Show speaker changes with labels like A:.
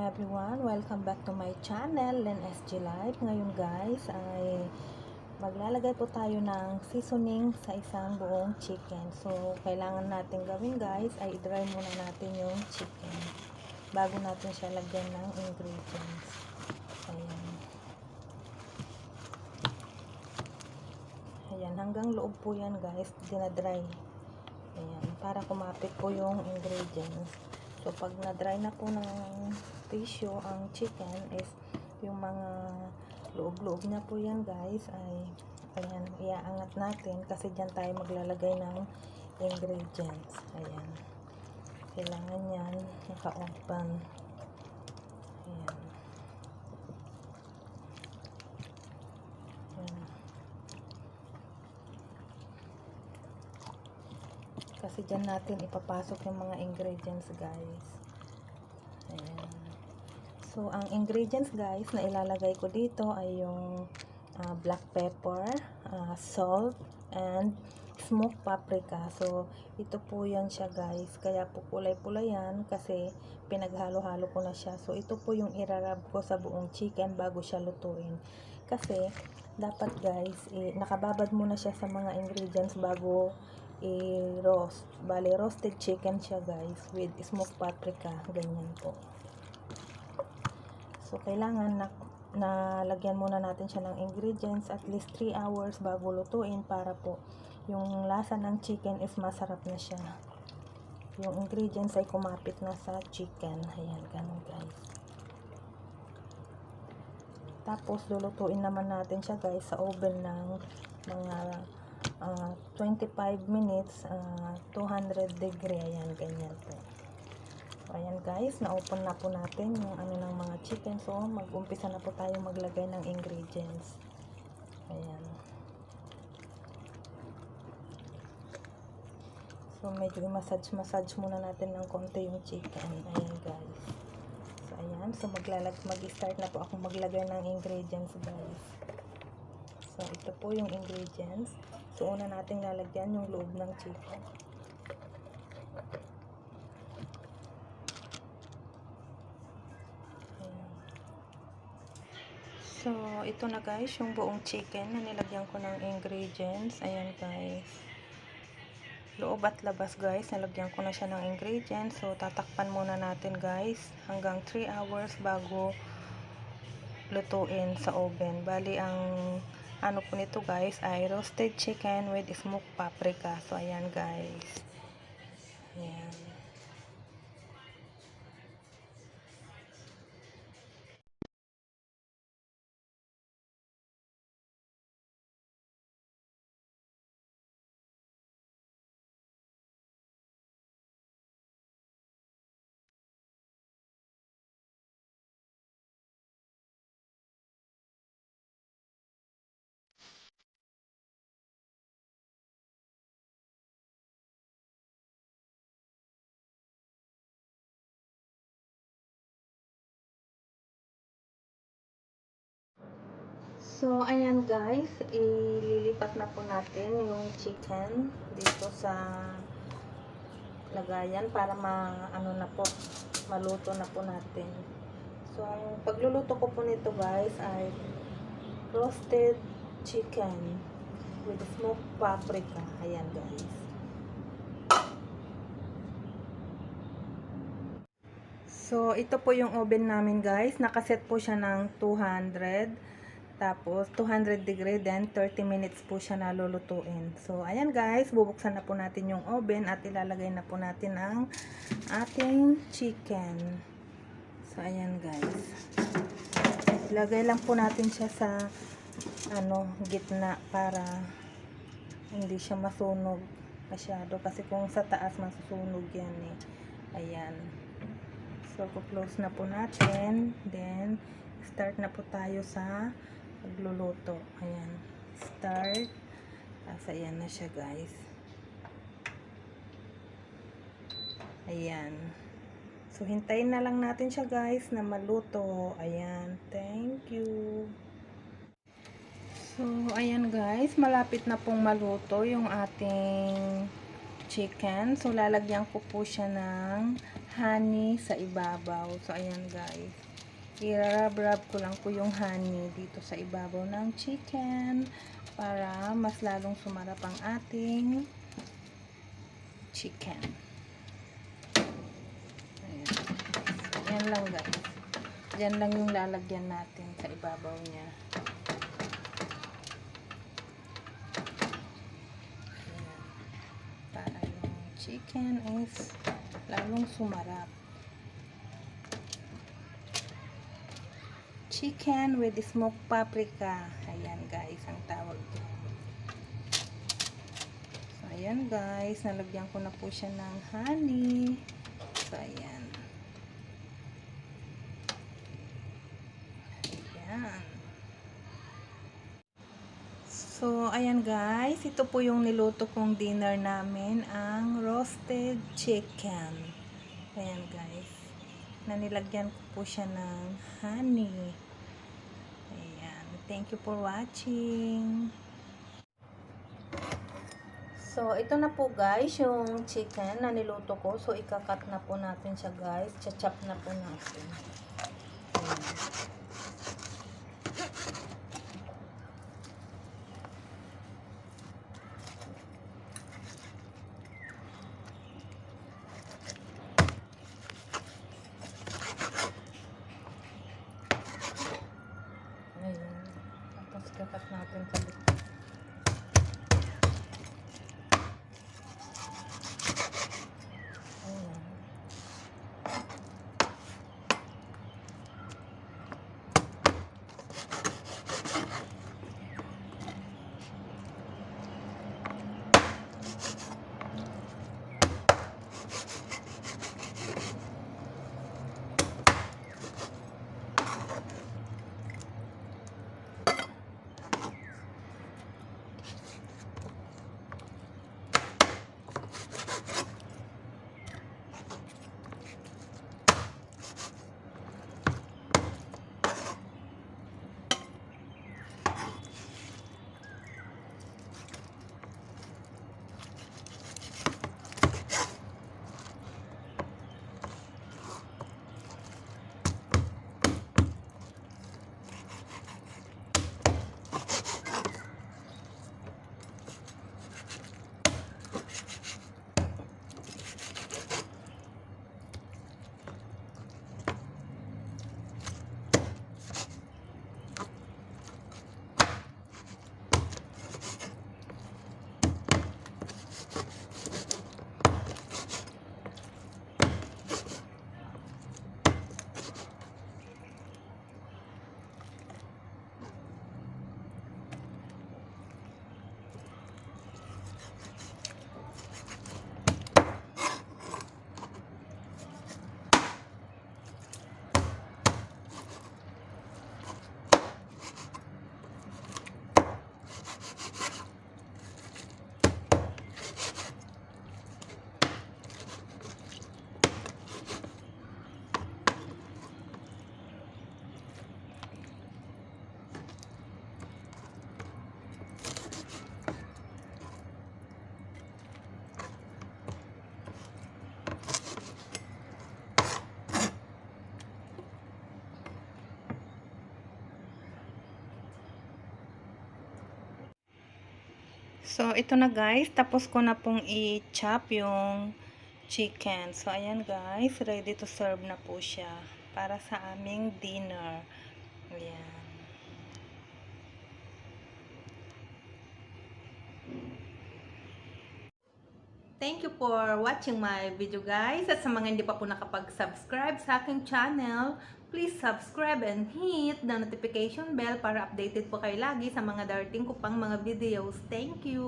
A: everyone! Welcome back to my channel, Len SG Life. Ngayon guys ay maglalagay po tayo ng seasoning sa isang buong chicken. So, kailangan natin gawin guys ay i-dry muna natin yung chicken bago natin siya lagyan ng ingredients. Ayan. Ayan, hanggang loob po yan guys, dinadry. Ayan, para kumapit po yung ingredients. So, pag na-dry na po ng tissue ang chicken is yung mga loob-loob niya po yan guys ay ayan, iaangat natin kasi dyan tayo maglalagay ng ingredients. Ayan. Kailangan yan naka-open. Ayan. Ayan. Kasi dyan natin ipapasok yung mga ingredients guys. Ayan. So, ang ingredients guys na ilalagay ko dito ay yung black pepper, salt, and smoked paprika. So, ito po yan siya guys. Kaya po kulay-pula yan kasi pinaghalo-halo ko na siya. So, ito po yung irarab ko sa buong chicken bago siya lutuin. Kasi, dapat guys, nakababad muna siya sa mga ingredients bago i-roast. Bale, roasted chicken siya guys with smoked paprika. Ganyan po. So, kailangan na lagyan muna natin siya ng ingredients at least 3 hours bago lutuin para po yung lasa ng chicken is masarap na siya. Yung ingredients ay kumapit na sa chicken. Ayan, ganun guys. Tapos, lulutuin naman natin siya guys sa oven ng mga 25 minutes, 200 degree. Ayan, ganyan po. Ayan guys, na-open na po natin yung ano ng mga chicken. So, mag-umpisa na po tayo maglagay ng ingredients. Ayan. So, medyo i-massage muna natin ng konti yung chicken. Ayan guys. So, ayan. So, mag-start na po ako maglagay ng ingredients guys. So, ito po yung ingredients. So, una natin lalagyan yung loob ng chicken. So, ito na guys, yung buong chicken na nilagyan ko ng ingredients. Ayan guys. Loob at labas guys, nilagyan ko na siya ng ingredients. So, tatakpan muna natin guys hanggang 3 hours bago lutuin sa oven. Bali, ang ano po nito guys ay roasted chicken with smoked paprika. So, ayan guys. Ayan. So, ayan guys, ililipat na po natin yung chicken dito sa lagayan para ano na po, maluto na po natin. So, ang pagluluto ko po nito guys ay roasted chicken with smoked paprika. Ayan guys. So, ito po yung oven namin guys. Nakaset po siya ng 200. Tapos, 200 degree, then 30 minutes po siya nalulutuin. So, ayan guys, bubuksan na po natin yung oven at ilalagay na po natin ang ating chicken. So, ayan guys. Ilagay lang po natin siya sa gitna para hindi siya masunog masyado. Kasi kung sa taas, masusunog yan eh. Ayan. So, close na po natin. Then, start na po tayo sa pagluluto. Ayan. Start. Tapos, ayan na siya guys. Ayan. So, hintayin na lang natin siya guys na maluto. Ayan. Thank you. So, ayan guys. Malapit na pong maluto yung ating chicken. So, lalagyan ko po siya ng honey sa ibabaw. So, ayan guys. I-rub-rub ko lang po yung honey dito sa ibabaw ng chicken para mas lalong sumarap ang ating chicken. Ayan. Ayan lang guys. Diyan lang yung lalagyan natin sa ibabaw niya. Ayan. Para yung chicken is lalong sumarap. Chicken with smoked paprika. Ayan guys, ang tawag dito. So, ayan guys, nalagyan ko na po siya ng honey. So, ayan. Ayan. So, ayan guys, ito po yung niluto kong dinner namin, ang roasted chicken. Ayan guys, nanilagyan ko po siya ng honey. Ayan, thank you for watching. So, ito na po guys, yung chicken na niluto ko. So, ikakat na po natin siya guys. Chachap na po natin. Ayan. Ayan. Tapos kakat natin sa likod. Ayan. So, ito na guys. Tapos ko na pong i-chop yung chicken. So, ayan guys. Ready to serve na po siya para sa aming dinner. Ayan. Thank you for watching my video guys. At sa mga hindi pa po nakapag-subscribe sa aking channel, please subscribe and hit the notification bell para updated po kayo lagi sa mga darating ko pang mga videos. Thank you!